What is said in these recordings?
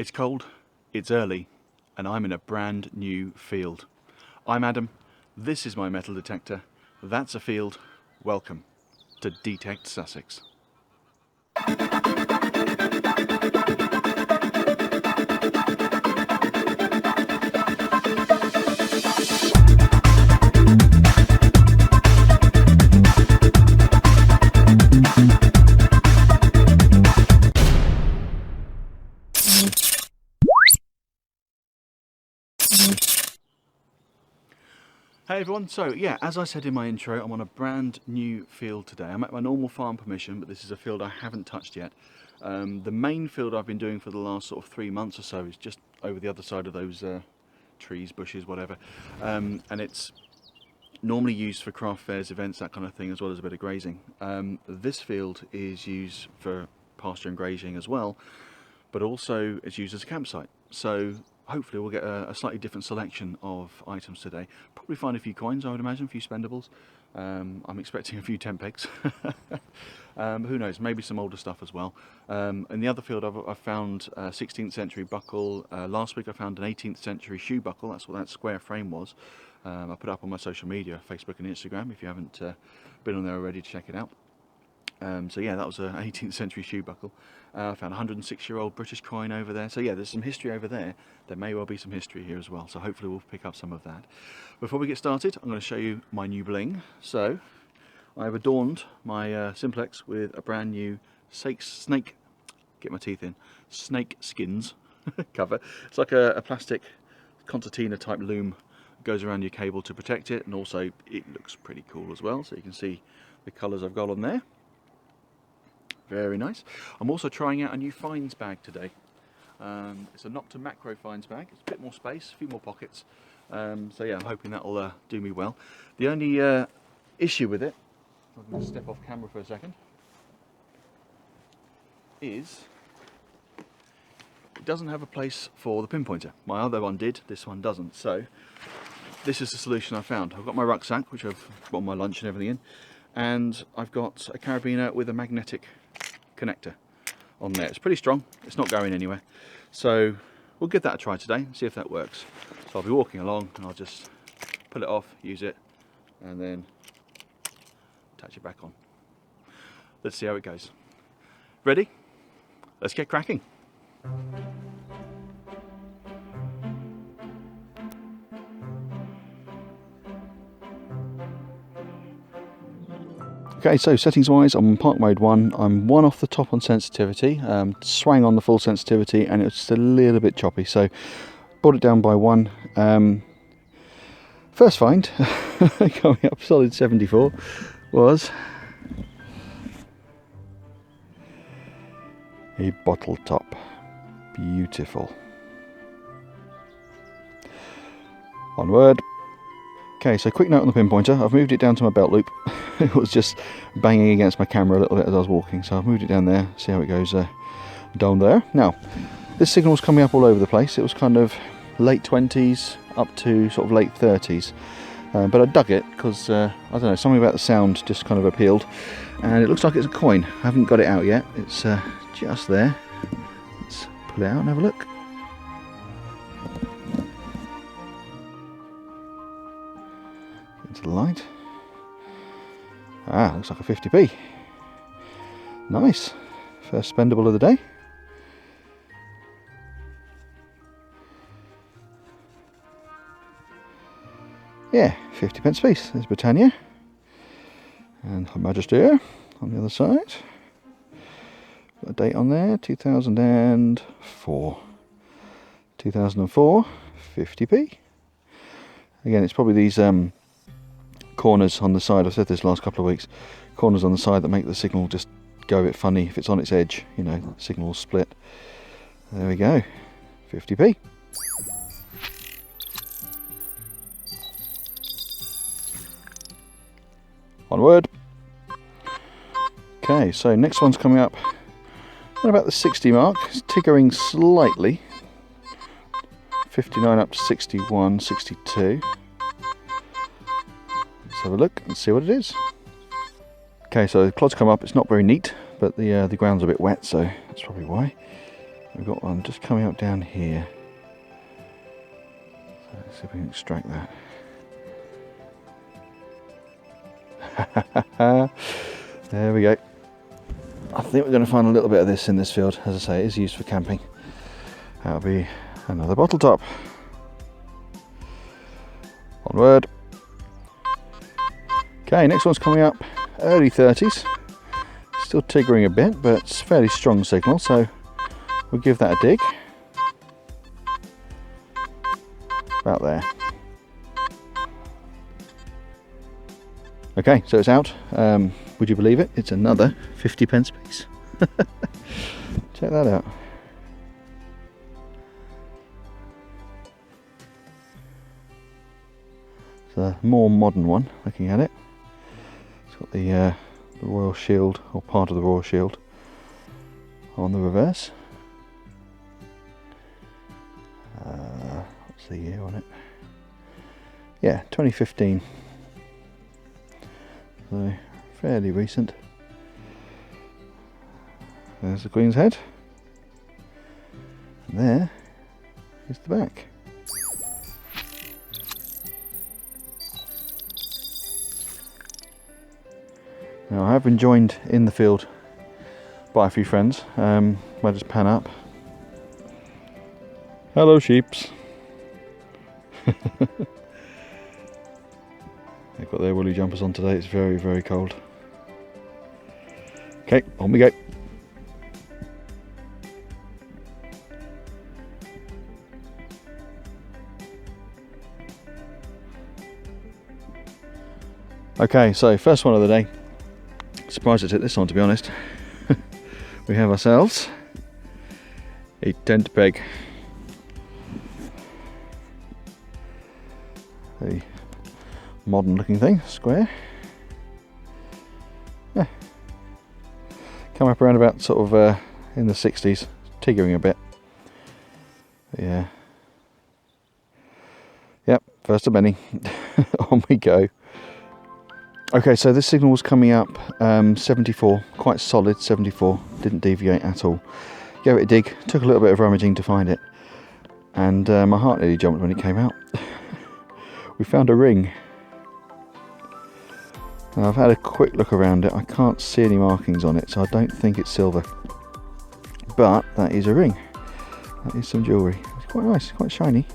It's cold, it's early, and I'm in a brand new field. I'm Adam, this is my metal detector, that's a field. Welcome to D-TEKT Sussex. Hey everyone, so yeah, as I said in my intro, I'm on a brand new field today. I'm at my normal farm permission, but this is a field I haven't touched yet. The main field I've been doing for the last sort of 3 months or so is just over the other side of those trees, bushes, whatever. And it's normally used for craft fairs, events, that kind of thing, as well as a bit of grazing. This field is used for pasture and grazing as well, but also it's used as a campsite. So hopefully we'll get a slightly different selection of items today. Probably find a few coins, I would imagine, a few spendables. I'm expecting a few tent pegs. Who knows, maybe some older stuff as well. In the other field I've found a 16th century buckle. Last week I found an 18th century shoe buckle. That's what that square frame was. I put it up on my social media, Facebook and Instagram, if you haven't been on there already to check it out. So yeah, that was an 18th century shoe buckle. I found a 106-year-old British coin over there. So yeah, there's some history over there. There may well be some history here as well. So hopefully we'll pick up some of that. Before we get started, I'm going to show you my new bling. So I've adorned my Simplex with a brand new snake, get my teeth in, snake skins cover. It's like a plastic concertina type loom that goes around your cable to protect it. And also it looks pretty cool as well. So you can see the colours I've got on there. Very nice. I'm also trying out a new fines bag today. It's a Nokta Makro fines bag. It's a bit more space, a few more pockets. So yeah, I'm hoping that'll do me well. The only issue with it, I'm going to step off camera for a second, is it doesn't have a place for the pinpointer. My other one did, this one doesn't. So this is the solution I found. I've got my rucksack, which I've got my lunch and everything in, and I've got a carabiner with a magnetic connector on there. It's pretty strong, it's not going anywhere, so we'll give that a try today and see if that works. So I'll be walking along and I'll just pull it off, use it, and then attach it back on. Let's see how it goes. Ready? Let's get cracking. Okay, so settings wise, I'm on park mode 1. I'm 1 off the top on sensitivity, swang on the full sensitivity, and it's just a little bit choppy, so brought it down by 1. First find, coming up solid 74, was a bottle top. Beautiful. Onward. Okay, so quick note on the pinpointer. I've moved it down to my belt loop. It was just banging against my camera a little bit as I was walking, so I've moved it down there, see how it goes down there. Now, this signal was coming up all over the place. It was kind of late 20s up to sort of late 30s. But I dug it because, I don't know, something about the sound just kind of appealed. And it looks like it's a coin. I haven't got it out yet. It's just there. Let's pull it out and have a look. Into the light. Ah, looks like a 50p. Nice. First spendable of the day. Yeah, 50p piece. There's Britannia. And Her Majesty on the other side. Got a date on there, 2004. 2004, 50p. Again, it's probably these corners on the side, I've said this last couple of weeks, corners on the side that make the signal just go a bit funny. If it's on its edge, you know, the signal will split. There we go, 50p. Onward. Okay, so next one's coming up at about the 60 mark. It's tickering slightly. 59 up to 61, 62. Let's have a look and see what it is. Okay, so the clod's come up. It's not very neat, but the ground's a bit wet, so that's probably why. We've got one just coming up down here. So let's see if we can extract that. There we go. I think we're going to find a little bit of this in this field. As I say, it is used for camping. That'll be another bottle top. Onward. Okay, next one's coming up, early 30s. Still tiggering a bit, but it's a fairly strong signal, so we'll give that a dig. About there. Okay, so it's out. Would you believe it? It's another 50p piece. Check that out. It's a more modern one, looking at it. It's got the Royal Shield, or part of the Royal Shield, on the reverse. What's the year on it? Yeah, 2015. So fairly recent. There's the Queen's head. And there is the back. Now I have been joined in the field by a few friends. I'll just pan up. Hello sheeps. They've got their woolly jumpers on today, it's very, very cold. Okay, on we go. Okay, so first one of the day. Surprised it took this on, to be honest. We have ourselves a tent peg. A modern looking thing, square. Yeah. Come up around about sort of in the 60s, tiggering a bit. Yeah. Yep, first of many. On we go. Okay, so this signal was coming up 74, quite solid 74, didn't deviate at all. Gave it a dig, took a little bit of rummaging to find it, and my heart nearly jumped when it came out. We found a ring. Now, I've had a quick look around it, I can't see any markings on it, so I don't think it's silver. But that is a ring, that is some jewellery. It's quite nice, quite shiny.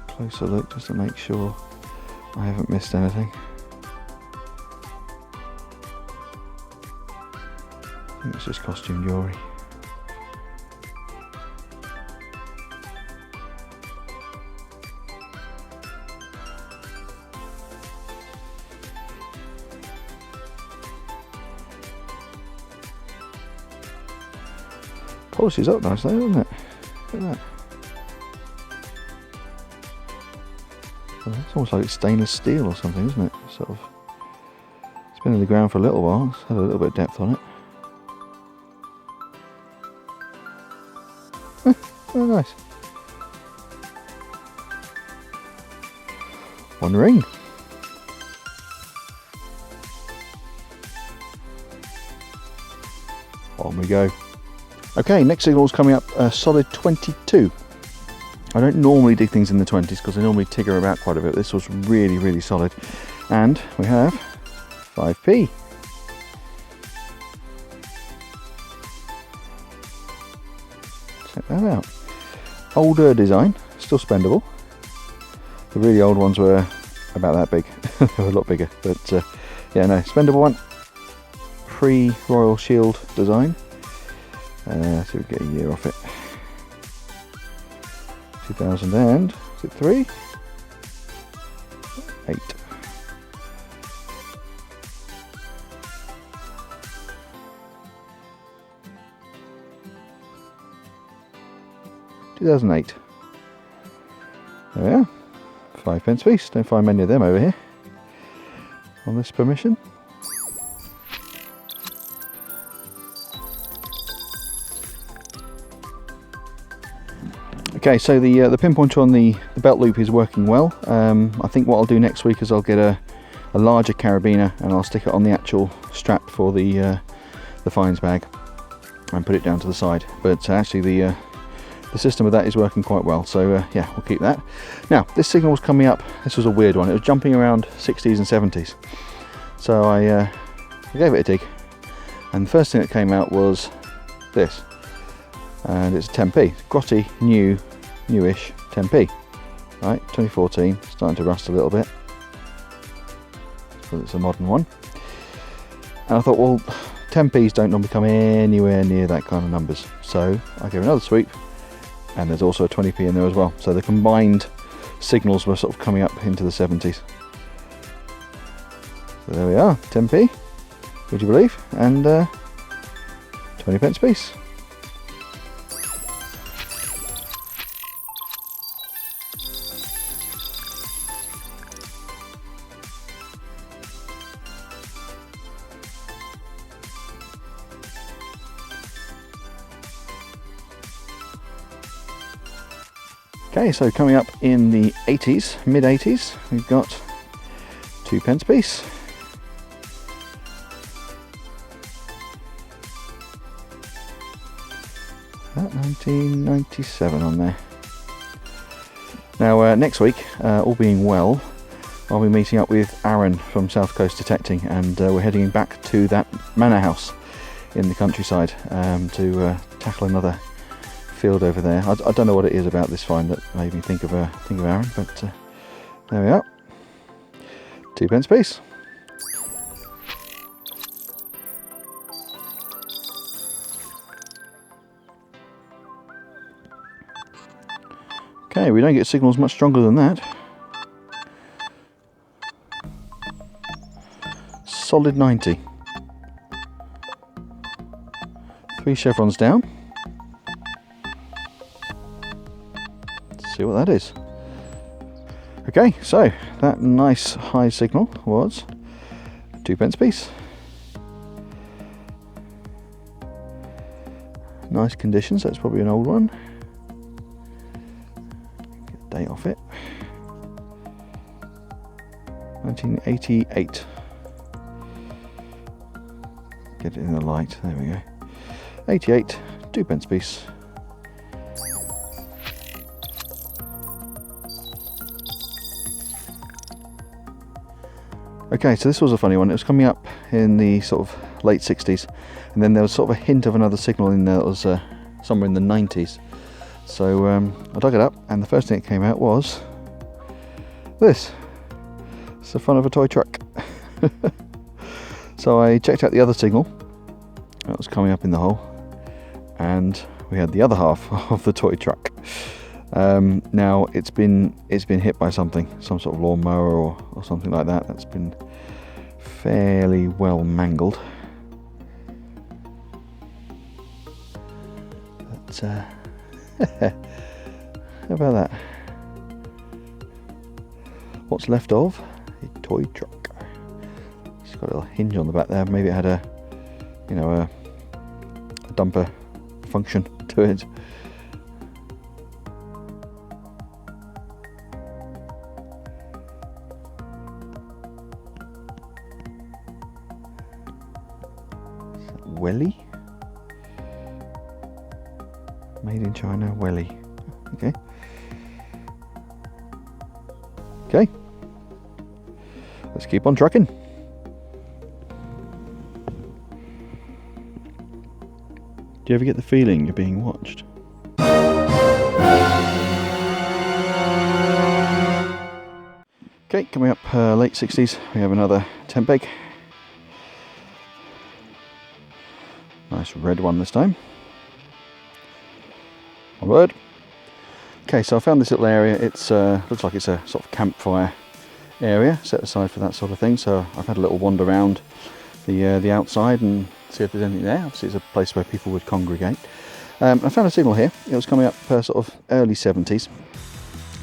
Closer look just to make sure I haven't missed anything. I think it's just costume jewellery. Polishes up nice though, doesn't it? Look at that. It's almost like it's stainless steel or something, isn't it? Sort of. It's been in the ground for a little while. It's had a little bit of depth on it. Very nice. One ring. On we go. Okay, next signal's coming up, solid 22. I don't normally dig things in the 20s because I normally tigger about quite a bit. This was really, really solid. And we have 5p. Check that out. Older design, still spendable. The really old ones were about that big. They were a lot bigger. But yeah, no, spendable one. Pre-Royal Shield design. See if we get a year off it. 2003? 8. There we are. 5p piece. Don't find many of them over here on this permission. Okay, so the pinpointer on the belt loop is working well. I think what I'll do next week is I'll get a larger carabiner and I'll stick it on the actual strap for the the fines bag and put it down to the side. But actually the system of that is working quite well, so yeah, we'll keep that. Now this signal was coming up, this was a weird one, it was jumping around 60s and 70s, so I gave it a dig, and the first thing that came out was this, and it's a 10p, grotty, newish 10p, right, 2014, starting to rust a little bit, because it's a modern one. And I thought, well, 10p's don't normally come anywhere near that kind of numbers, so I gave another sweep, and there's also a 20p in there as well, so the combined signals were sort of coming up into the 70s. So there we are, 10p, would you believe, and 20 pence piece. Okay, so coming up in the 80s, mid 80s, we've got 2 pence piece. That 1997 on there. Now next week, all being well, I'll be meeting up with Aaron from South Coast Detecting, and we're heading back to that manor house in the countryside to tackle another field over there. I don't know what it is about this find that made me think of Aaron, but there we are, 2 pence piece. Okay, we don't get signals much stronger than that. Solid 90. 3 chevrons down. Let's see what that is. Okay, so that nice high signal was 2 pence piece. Nice condition, so it's probably an old one. Get the date off it. 1988. Get it in the light, there we go. 88, 2 pence piece. Okay, so this was a funny one. It was coming up in the sort of late 60s, and then there was sort of a hint of another signal in there that was somewhere in the 90s. So I dug it up, and the first thing that came out was this. It's the front of a toy truck. So I checked out the other signal that was coming up in the hole, and we had the other half of the toy truck. Now it's been hit by something, some sort of lawnmower or something like that. That's been fairly well mangled. But how about that? What's left of a toy truck? It's got a little hinge on the back there. Maybe it had a dumper function to it. Welly, made in China, Welly. Okay. Okay. Let's keep on trucking. Do you ever get the feeling you're being watched? Okay, coming up late 60s, we have another 10 peg. Nice red one this time. One word. Okay, so I found this little area. It's looks like it's a sort of campfire area set aside for that sort of thing. So I've had a little wander around the outside and see if there's anything there. Obviously, it's a place where people would congregate. I found a signal here. It was coming up sort of early 70s.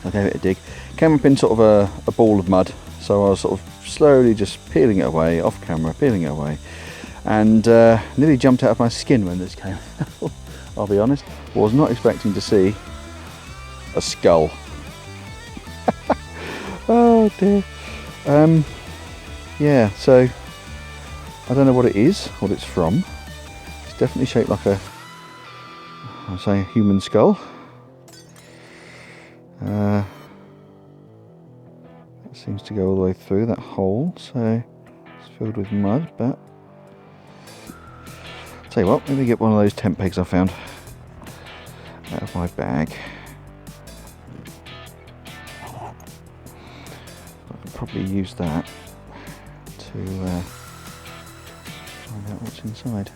I gave it a dig. Came up in sort of a ball of mud. So I was sort of slowly just peeling it away, off camera, peeling it away. And nearly jumped out of my skin when this came out. I'll be honest, was not expecting to see a skull. Oh dear. Yeah, so I don't know what it is, what it's from. It's definitely shaped like a, I'll say, a human skull. It seems to go all the way through that hole, so it's filled with mud, but I'll tell you what, let me get one of those tent pegs I found out of my bag. I can probably use that to find out what's inside.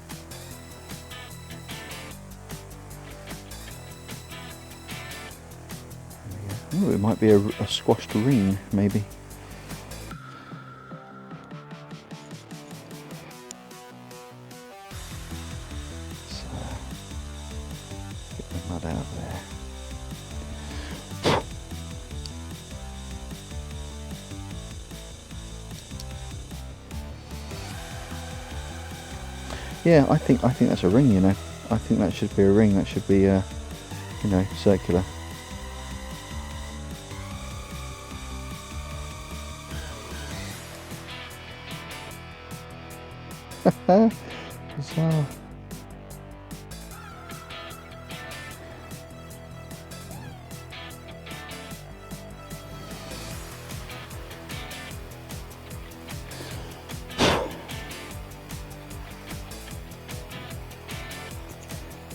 Oh, it might be a squashed ring, maybe. So, get the mud out of there. Yeah, I think that's a ring. You know, I think that should be a ring. That should be, you know, circular. Bizarre.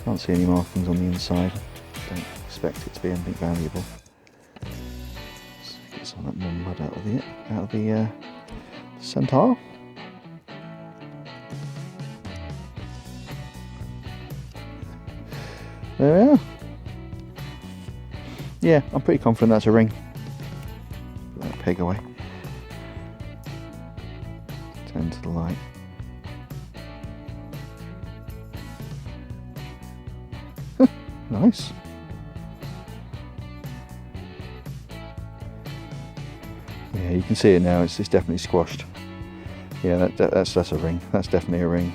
Can't see any markings on the inside. Don't expect it to be anything valuable. Let's get some of that more mud out of the centaur. There we are. Yeah, I'm pretty confident that's a ring. Put that peg away. Turn to the light. Nice. Yeah, you can see it now. It's definitely squashed. Yeah, that's a ring. That's definitely a ring.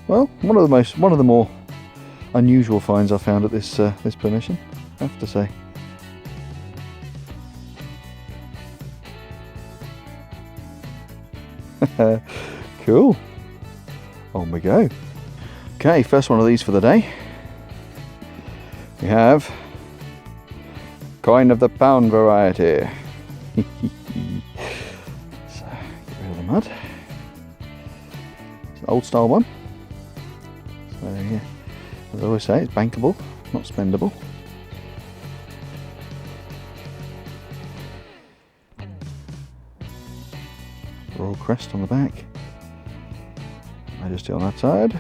Well, one of the more unusual finds I found at this permission, I have to say. Cool. On we go. Okay, first one of these for the day. We have coin of the pound variety. So, get rid of the mud. It's an old style one. So yeah, as I always say, it's bankable, not spendable. Royal crest on the back. Majesty on that side.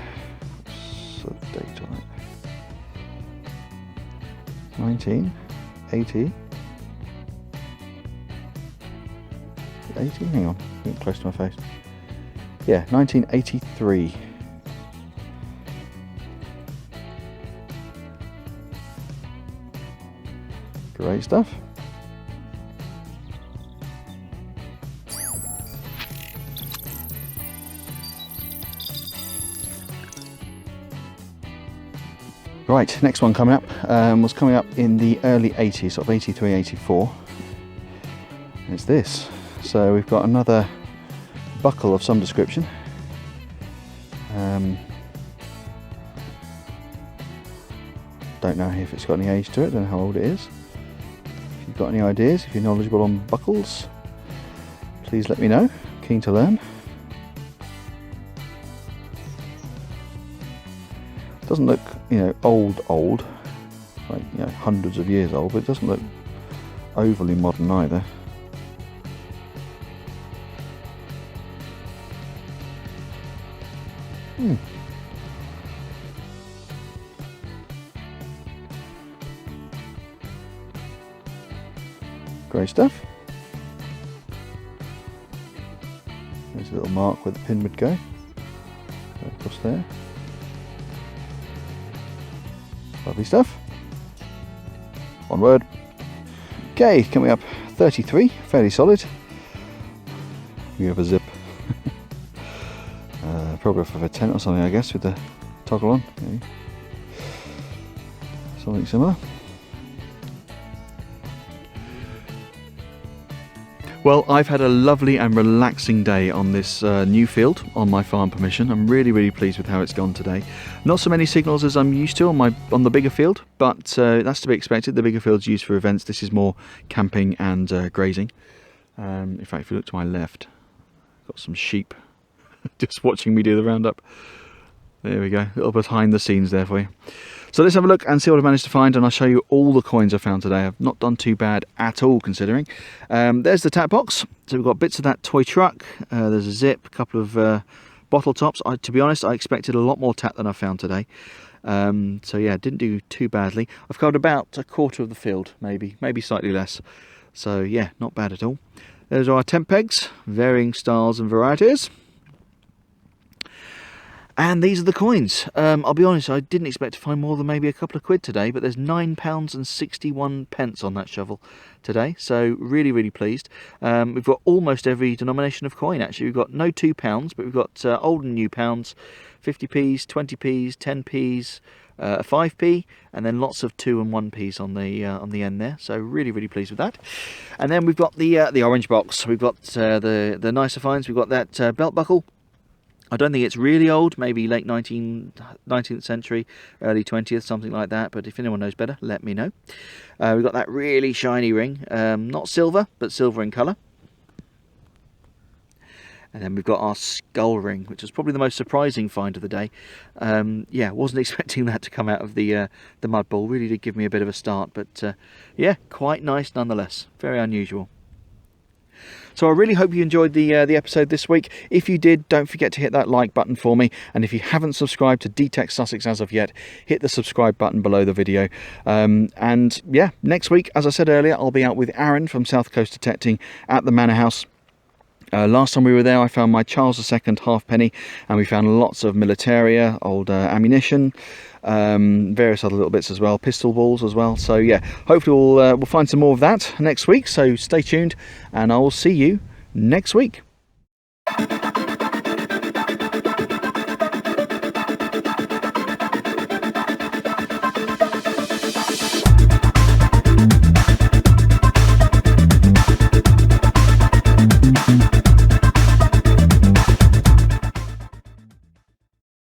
What's the date on it? 1980. 80? Hang on, getting close to my face. Yeah, 1983. Great stuff. Right, next one coming up was coming up in the early 80s, sort of 83, 84. And it's this. So we've got another buckle of some description. Don't know if it's got any age to it, don't know how old it is. If you've got any ideas, if you're knowledgeable on buckles, please let me know. Keen to learn. Doesn't look, you know, old, like, you know, hundreds of years old, but it doesn't look overly modern either. Great stuff. There's a little mark where the pin would go across there. Lovely stuff. One word. Okay, coming up 33, fairly solid. We have a zip. Probably for a tent or something, I guess, with the toggle on. Okay. Something similar. Well, I've had a lovely and relaxing day on this new field on my farm permission. I'm really pleased with how it's gone today. Not so many signals as I'm used to on the bigger field, but that's to be expected. The bigger field's used for events. This is more camping and grazing. In fact, if you look to my left, I've got some sheep just watching me do the roundup. There we go, a little behind the scenes there for you. So let's have a look and see what I've managed to find, and I'll show you all the coins I found today. I've not done too bad at all, considering. There's the tap box. So we've got bits of that toy truck. There's a zip, a couple of bottle tops. To be honest, I expected a lot more tap than I found today. So yeah, didn't do too badly. I've covered about a quarter of the field, maybe slightly less. So yeah, not bad at all. There's our tent pegs, varying styles and varieties. And these are the coins. I'll be honest, I didn't expect to find more than maybe a couple of quid today, but there's £9.61 on that shovel today, so really pleased. We've got almost every denomination of coin, actually. We've got no £2, but we've got old and new pounds, 50p's, 20p's, 10p's, a 5p, and then lots of 2 and 1p's on the end there, so really pleased with that. And then we've got the orange box. We've got the nicer finds. We've got that belt buckle. I don't think it's really old, maybe late 19th century, early 20th, something like that, but if anyone knows better, let me know. We've got that really shiny ring, not silver, but silver in colour. And then we've got our skull ring, which was probably the most surprising find of the day. Yeah, wasn't expecting that to come out of the mud ball. Really did give me a bit of a start, but yeah, quite nice nonetheless. Very unusual. So I really hope you enjoyed the episode this week. If you did, don't forget to hit that like button for me. And if you haven't subscribed to D-TEKT Sussex as of yet, hit the subscribe button below the video. And yeah, next week, as I said earlier, I'll be out with Aaron from South Coast Detecting at the Manor House. Last time we were there, I found my Charles II halfpenny, and we found lots of militaria, old ammunition, various other little bits as well, pistol balls as well. So yeah, hopefully we'll find some more of that next week. So stay tuned, and I will see you next week.